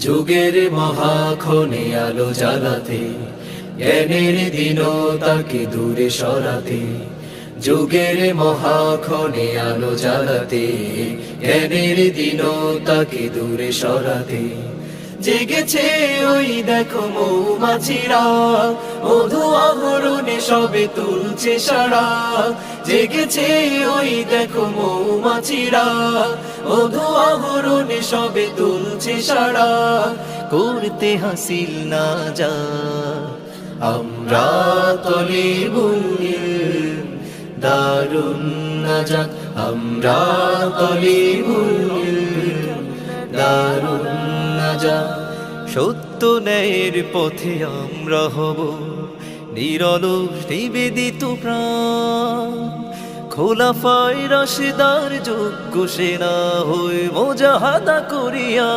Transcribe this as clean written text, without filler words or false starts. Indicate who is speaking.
Speaker 1: যুগের মহাক্ষণে আলো জ্বালাতে, জ্ঞানের দীনতাকে দূরে সরাতে। যুগের মহাক্ষণে আলো জ্বালাতে, জ্ঞানের দীনতাকে দূরে সরাতে। জেগেছে ওই দেখো মৌমাছিরা, মধু আহরণে সবে তুলছে সারা। জেগেছে ওই দেখো মৌমাছিরা, মধু আহরণে সবে তুলছে সারা। করতে হাসিল না যা আমরা তলিবুল ইলম, দারুন নাজাত আমরা তলিবুল ইলম, দারুন নাজাত। সত্য ন্যায়ের পথে আমরা হব নিরলস নিবেদিত প্রাণ, খোলাফায়ে রাশিদার যোগ্য সেনা হয়ে মুজাহাদা করিয়া